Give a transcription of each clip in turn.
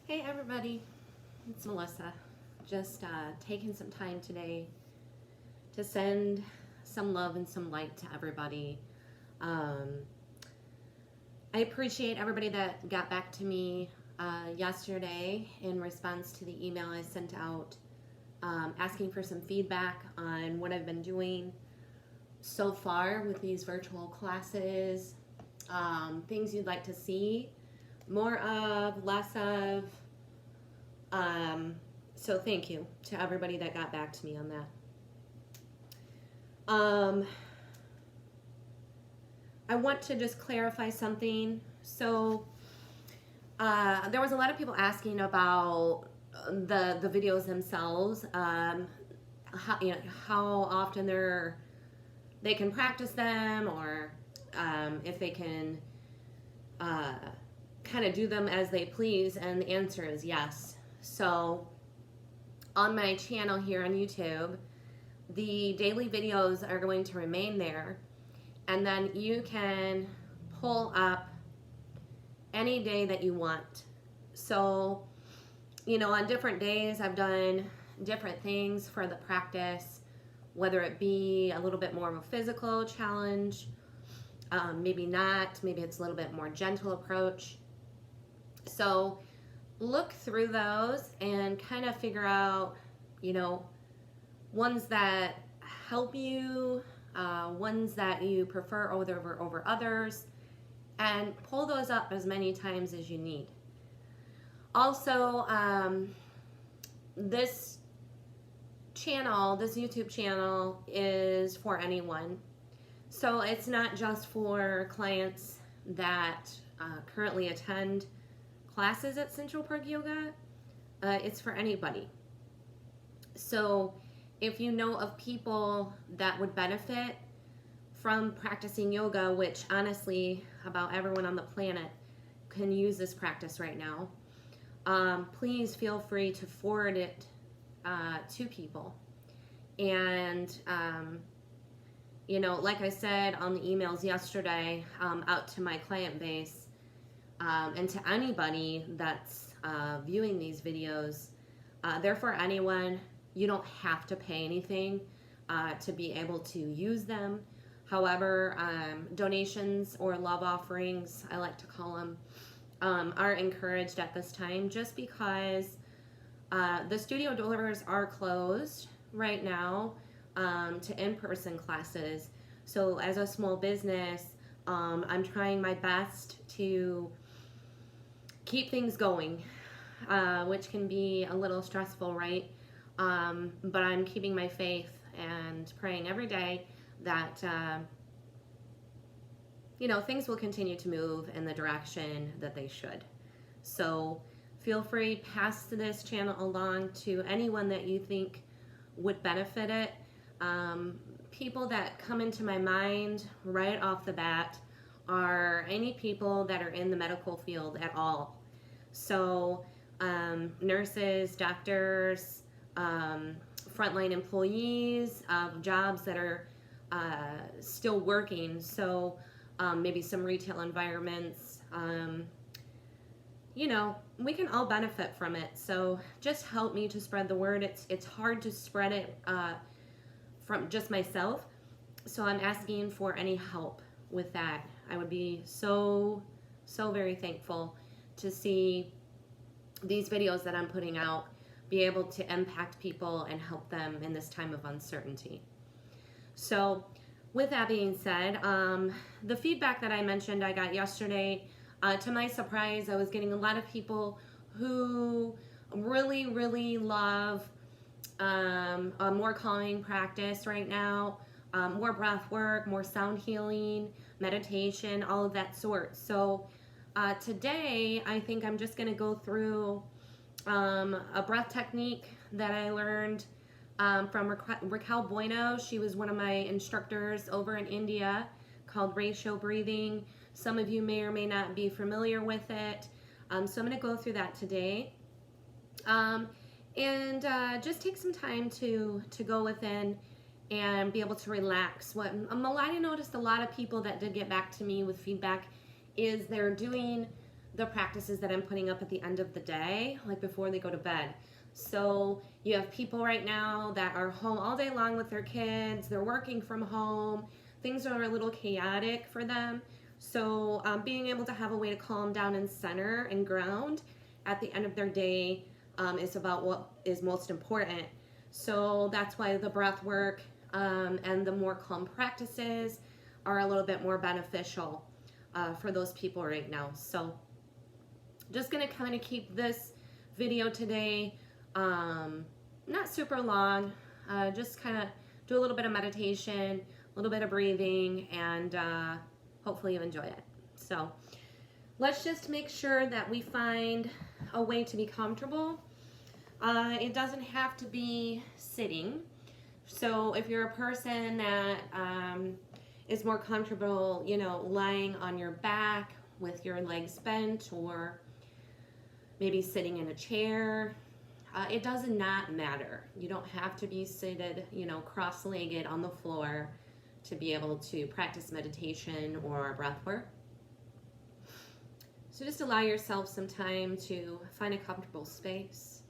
Hey everybody, it's Melissa. Just taking some time today to send some love and some light to everybody. Um, I appreciate everybody that got back to me yesterday in response to the email I sent out asking for some feedback on what I've been doing so far with these virtual classes, things you'd like to see more of, less of. So thank you to everybody that got back to me on that. I want to just clarify something. So there was a lot of people asking about the videos themselves, how often they can practice them, or if they can kind of do them as they please, and the answer is yes. So on my channel here on YouTube, the daily videos are going to remain there, and then you can pull up any day that you want. So, on different days I've done different things for the practice, whether it be a little bit more of a physical challenge, maybe not, maybe it's a little bit more gentle approach. So look through those and kind of figure out, ones that help you, ones that you prefer over others, and pull those up as many times as you need. Also, this YouTube channel is for anyone. So it's not just for clients that currently attend classes at Central Park Yoga. It's for anybody. So if you know of people that would benefit from practicing yoga, which honestly about everyone on the planet can use this practice right now, please feel free to forward it to people. And like I said on the emails yesterday, out to my client base, and to anybody that's viewing these videos, they're for anyone. You don't have to pay anything to be able to use them. However, donations or love offerings, I like to call them, are encouraged at this time, just because the studio doors are closed right now to in-person classes. So as a small business, I'm trying my best to keep things going, which can be a little stressful, right? But I'm keeping my faith and praying every day that things will continue to move in the direction that they should. So feel free, pass this channel along to anyone that you think would benefit it. People that come into my mind right off the bat are any people that are in the medical field at all. So nurses, doctors, frontline employees of jobs that are still working. So maybe some retail environments, we can all benefit from it. So just help me to spread the word. It's hard to spread it from just myself. So I'm asking for any help with that. I would be so very thankful to see these videos that I'm putting out be able to impact people and help them in this time of uncertainty. So with that being said, the feedback that I mentioned I got yesterday, to my surprise, I was getting a lot of people who really love a more calming practice right now, more breath work, more sound healing, meditation, all of that sort. So today, I think I'm just going to go through a breath technique that I learned from Raquel Bueno. She was one of my instructors over in India, called ratio breathing. Some of you may or may not be familiar with it. So I'm going to go through that today. And just take some time to go within and be able to relax. What I noticed a lot of people that did get back to me with feedback is they're doing the practices that I'm putting up at the end of the day, like before they go to bed. So you have people right now that are home all day long with their kids, they're working from home, things are a little chaotic for them. So being able to have a way to calm down and center and ground at the end of their day is about what is most important. So that's why the breath work and the more calm practices are a little bit more beneficial for those people right now. So just gonna kind of keep this video today not super long, just kind of do a little bit of meditation, a little bit of breathing, and hopefully you enjoy it. So let's just make sure that we find a way to be comfortable. It doesn't have to be sitting. So if you're a person that is more comfortable, you know, lying on your back with your legs bent, or maybe sitting in a chair, it does not matter. You don't have to be seated, you know, cross-legged on the floor to be able to practice meditation or breath work. So just allow yourself some time to find a comfortable space.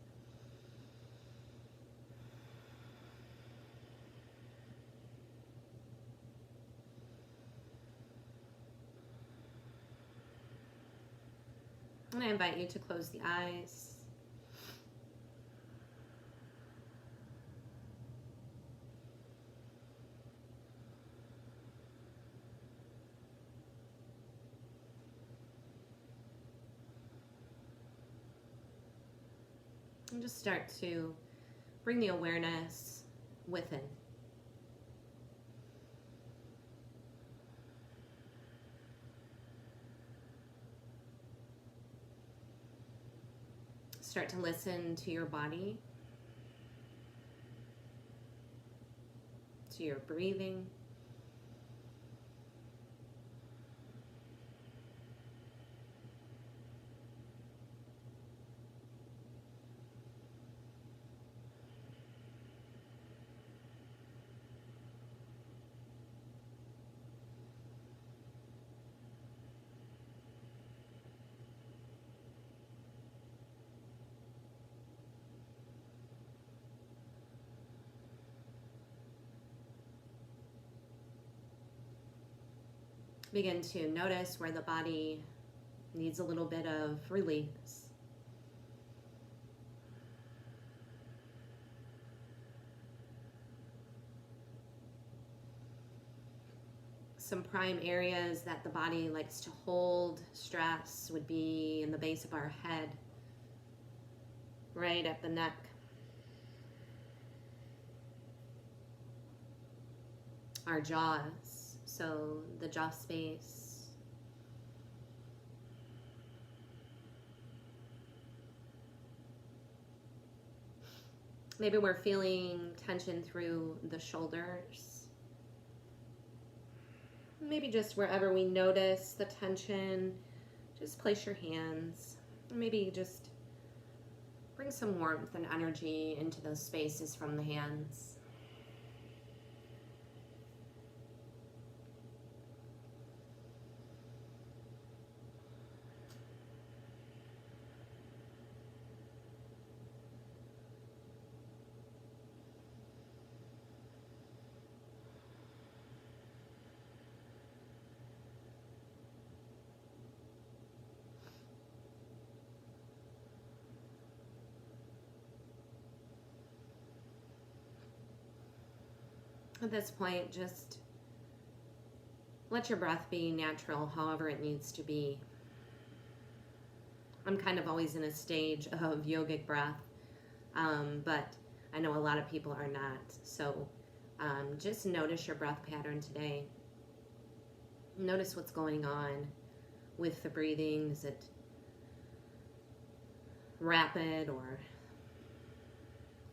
And I invite you to close the eyes. And just start to bring the awareness within. Start to listen to your body, to your breathing. Begin to notice where the body needs a little bit of release. Some prime areas that the body likes to hold stress would be in the base of our head, right at the neck. Our jaws, so the jaw space. Maybe we're feeling tension through the shoulders. Maybe just wherever we notice the tension, just place your hands. Maybe just bring some warmth and energy into those spaces from the hands. At this point, just let your breath be natural, however it needs to be. I'm kind of always in a stage of yogic breath, but I know a lot of people are not. So just notice your breath pattern today. Notice what's going on with the breathing. Is it rapid or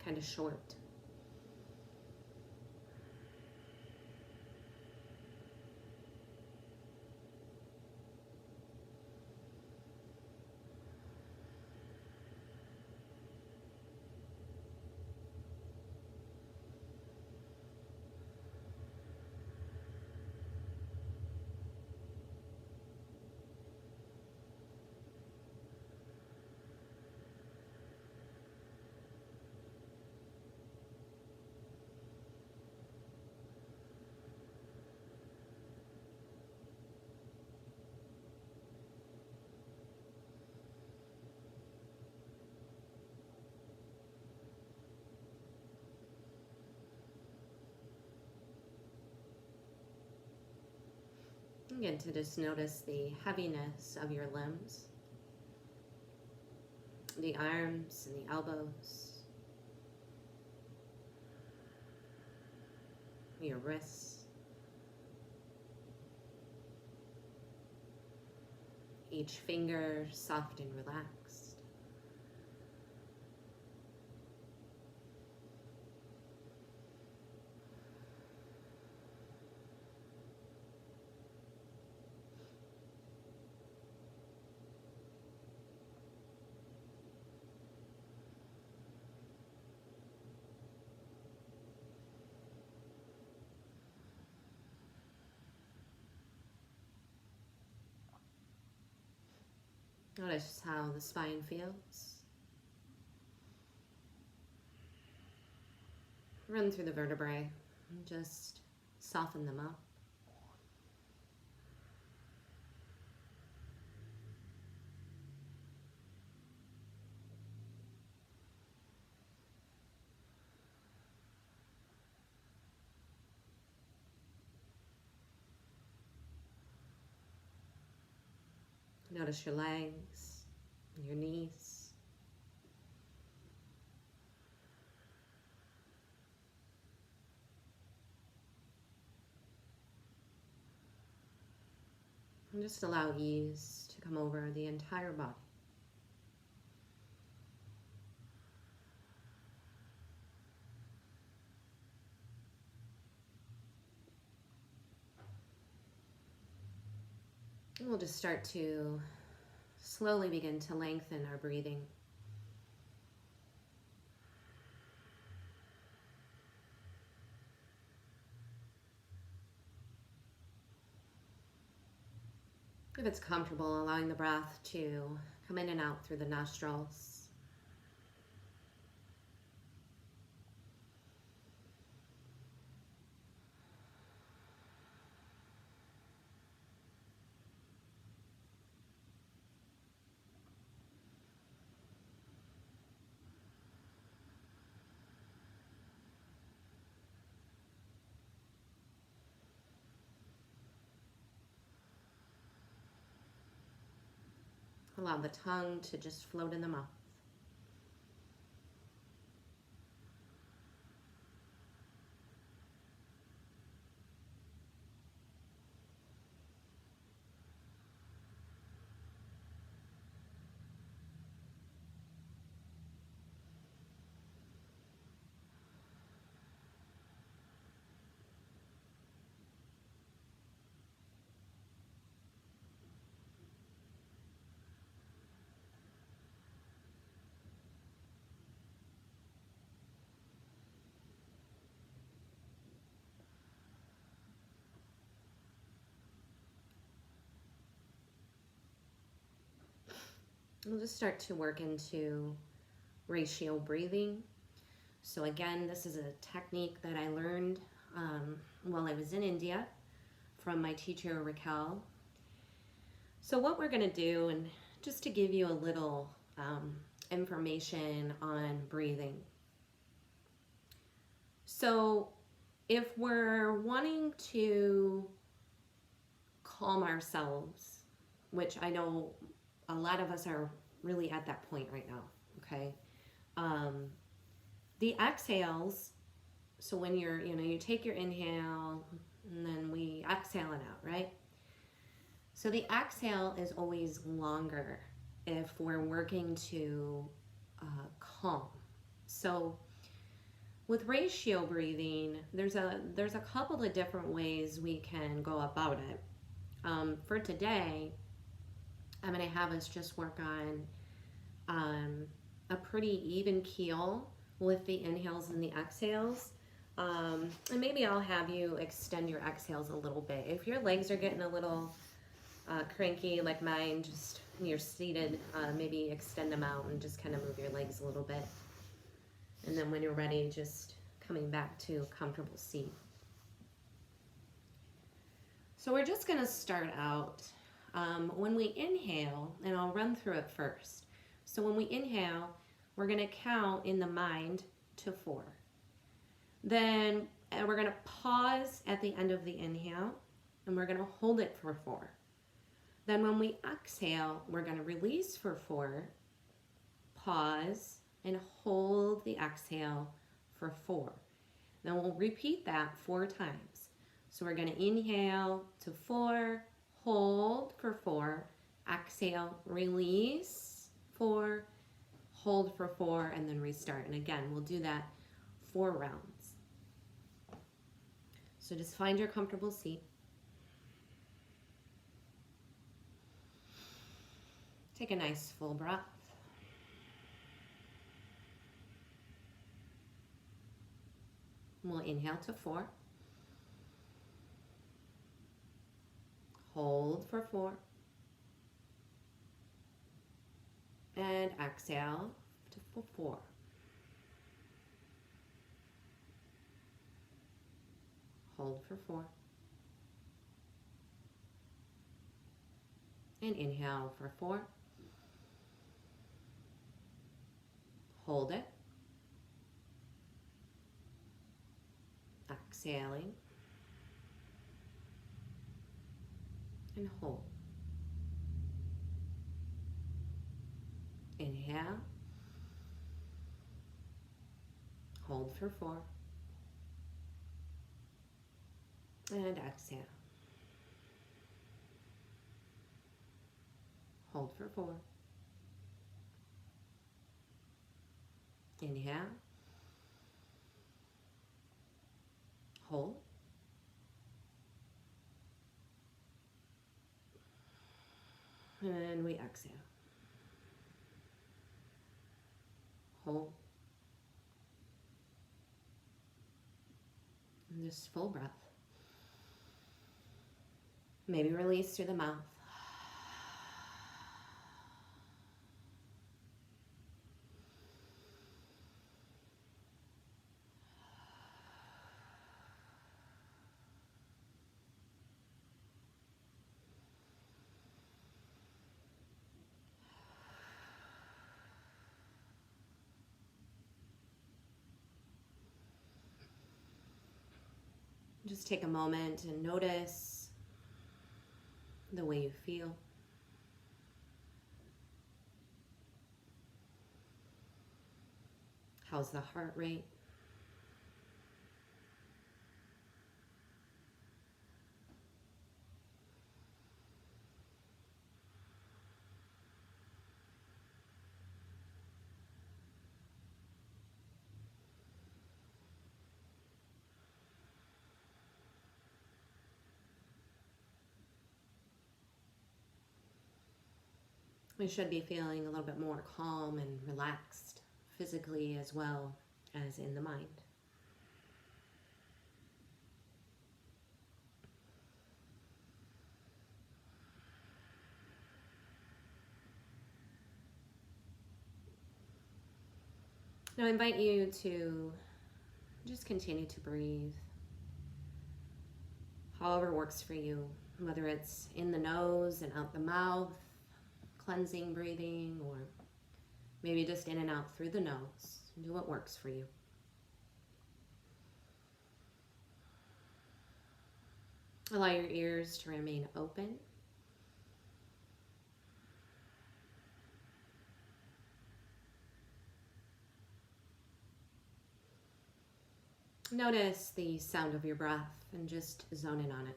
kind of short? Begin to just notice the heaviness of your limbs, the arms and the elbows, your wrists, each finger soft and relaxed. Notice how the spine feels. Run through the vertebrae and just soften them up. Notice your legs, your knees. And just allow ease to come over the entire body. And we'll just start to slowly begin to lengthen our breathing. If it's comfortable, allowing the breath to come in and out through the nostrils. Allow the tongue to just float in the mouth. We'll just start to work into ratio breathing. So again, this is a technique that I learned while I was in India from my teacher, Raquel. So what we're gonna do, and just to give you a little information on breathing. So if we're wanting to calm ourselves, which I know a lot of us are really at that point right now, okay? The exhales, so when you're, you take your inhale and then we exhale it out, right? So the exhale is always longer if we're working to calm. So with ratio breathing, there's a couple of different ways we can go about it. For today, I'm going to have us just work on a pretty even keel with the inhales and the exhales. And maybe I'll have you extend your exhales a little bit. If your legs are getting a little cranky like mine, just when you're seated, maybe extend them out and just kind of move your legs a little bit. And then when you're ready, just coming back to a comfortable seat. So we're just going to start out when we inhale, and I'll run through it first. So when we inhale, we're going to count in the mind to 4. Then we're going to pause at the end of the inhale, and we're going to hold it for 4. Then when we exhale, we're going to release for 4, pause, and hold the exhale for 4. Then we'll repeat that 4 times. So we're going to inhale to 4, hold for 4, exhale, release 4, hold for 4, and then restart. And again, we'll do that 4 rounds. So just find your comfortable seat. Take a nice full breath. We'll inhale to 4. Hold for 4. And exhale to 4. Hold for 4. And inhale for 4. Hold it. Exhaling. And hold. Inhale. Hold for 4. And exhale. Hold for 4. Inhale. Hold. And we exhale. Hold. And just full breath. Maybe release through the mouth. Just take a moment and notice the way you feel. How's the heart rate? We should be feeling a little bit more calm and relaxed physically as well as in the mind. Now I invite you to just continue to breathe however works for you, whether it's in the nose and out the mouth, cleansing breathing, or maybe just in and out through the nose. Do what works for you. Allow your ears to remain open. Notice the sound of your breath and just zone in on it.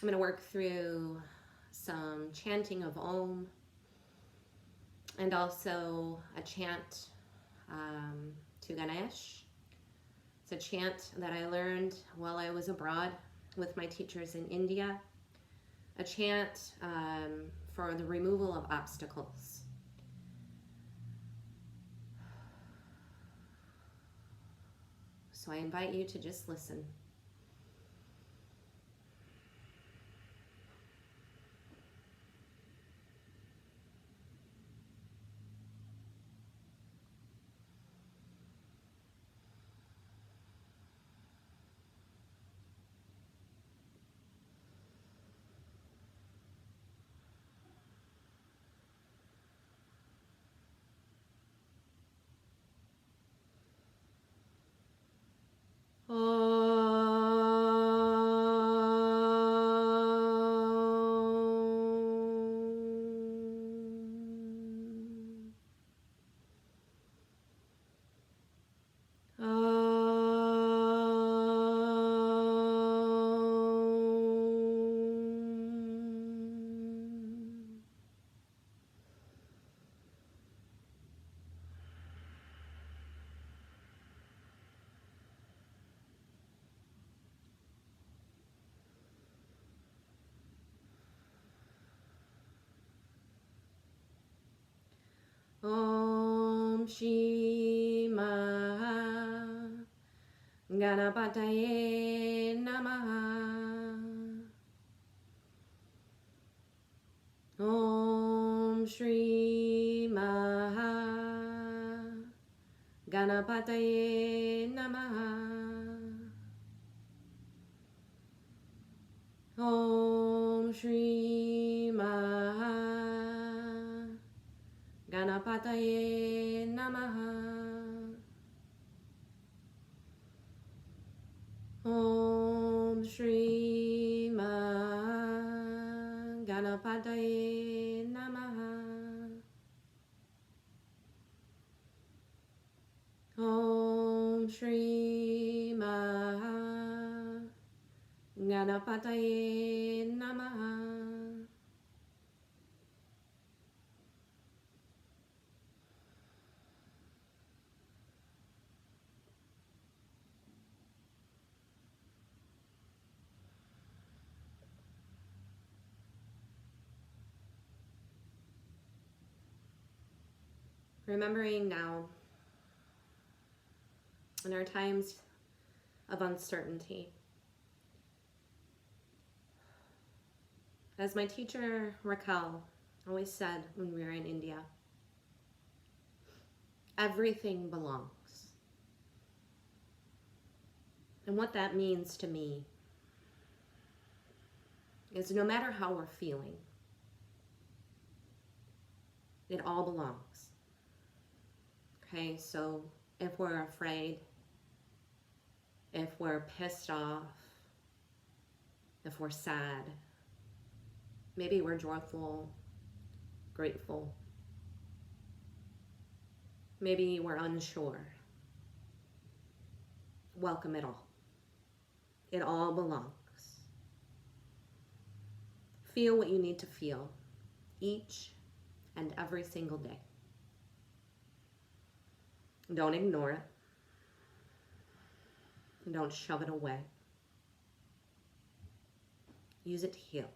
I'm going to work through some chanting of Om and also a chant to Ganesh. It's a chant that I learned while I was abroad with my teachers in India. A chant for the removal of obstacles. So I invite you to just listen. Om Shri Maha Ganapataye Namaha. Om Shri Maha Ganapataye Namaha. Om Shri Maha Ganapataye Namaha. Om Shri Maha Ganapataye Namaha. Om Shri Maha Ganapataye Namaha. Remembering now, in our times of uncertainty, as my teacher Raquel always said when we were in India, everything belongs. And what that means to me is no matter how we're feeling, it all belongs. Okay, so if we're afraid, if we're pissed off, if we're sad, maybe we're joyful, grateful, maybe we're unsure, welcome it all. It all belongs. Feel what you need to feel each and every single day. Don't ignore it. Don't shove it away. Use it to heal.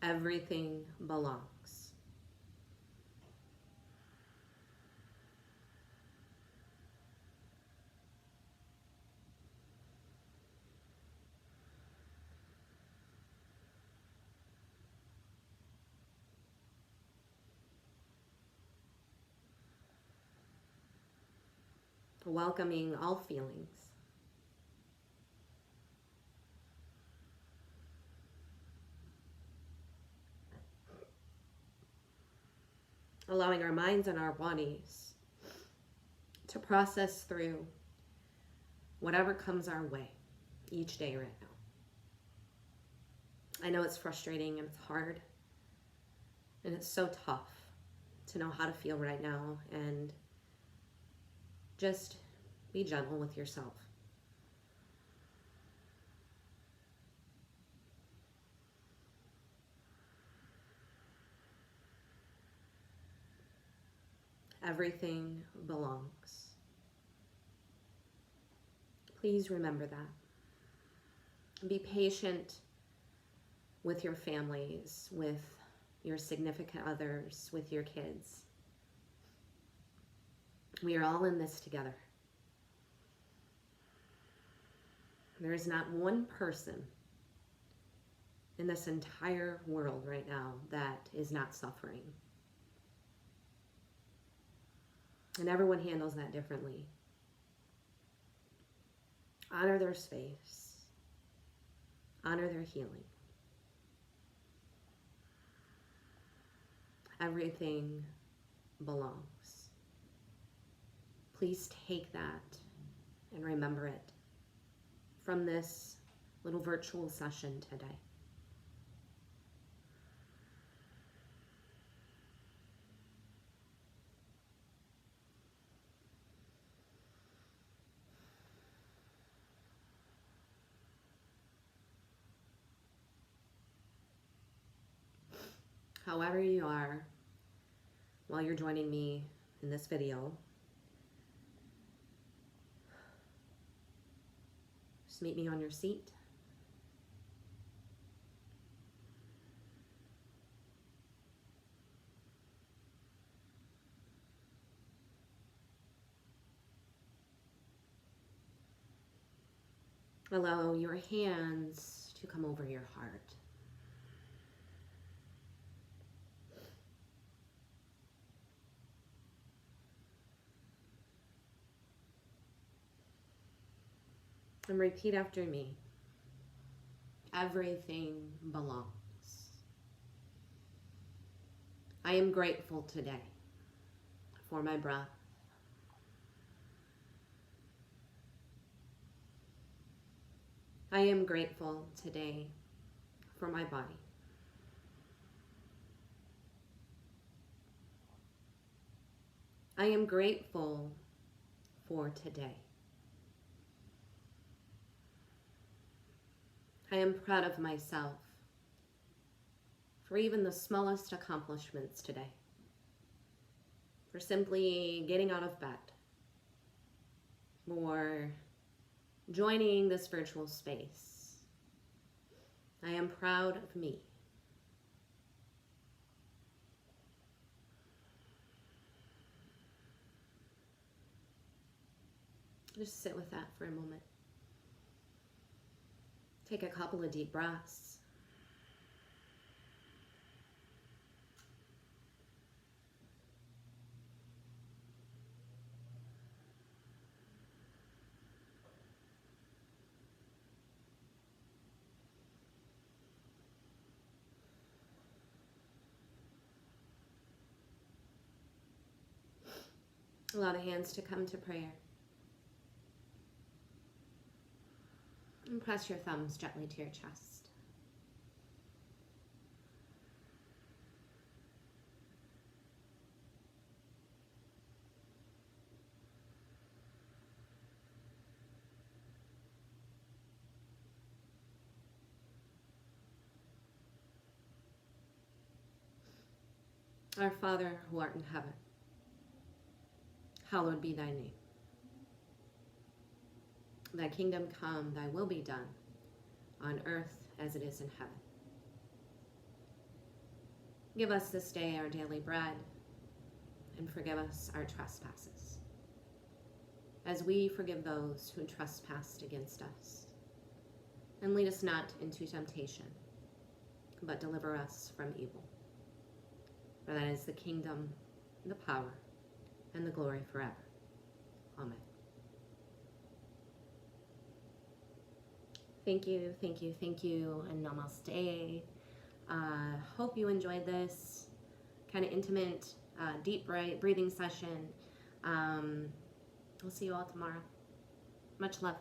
Everything belongs. Welcoming all feelings. Allowing our minds and our bodies to process through whatever comes our way each day right now. I know it's frustrating and it's hard and it's so tough to know how to feel right now, and just be gentle with yourself. Everything belongs. Please remember that. Be patient with your families, with your significant others, with your kids. We are all in this together. There is not one person in this entire world right now that is not suffering. And everyone handles that differently. Honor their space. Honor their healing. Everything belongs. Please take that and remember it from this little virtual session today. However you are, while you're joining me in this video, just meet me on your seat. Allow your hands to come over your heart. And repeat after me. Everything belongs. I am grateful today for my breath. I am grateful today for my body. I am grateful for today. I am proud of myself for even the smallest accomplishments today, for simply getting out of bed, or joining this virtual space. I am proud of me. Just sit with that for a moment. Take a couple of deep breaths. Allow the hands to come to prayer. And press your thumbs gently to your chest. Our Father, who art in heaven, hallowed be thy name. Thy kingdom come, thy will be done, on earth as it is in heaven. Give us this day our daily bread, and forgive us our trespasses, as we forgive those who trespass against us. And lead us not into temptation, but deliver us from evil. For that is the kingdom, the power, and the glory forever. Amen. Thank you, thank you, thank you, and namaste. Hope you enjoyed this kind of intimate, deep breathing session. We'll see you all tomorrow. Much love.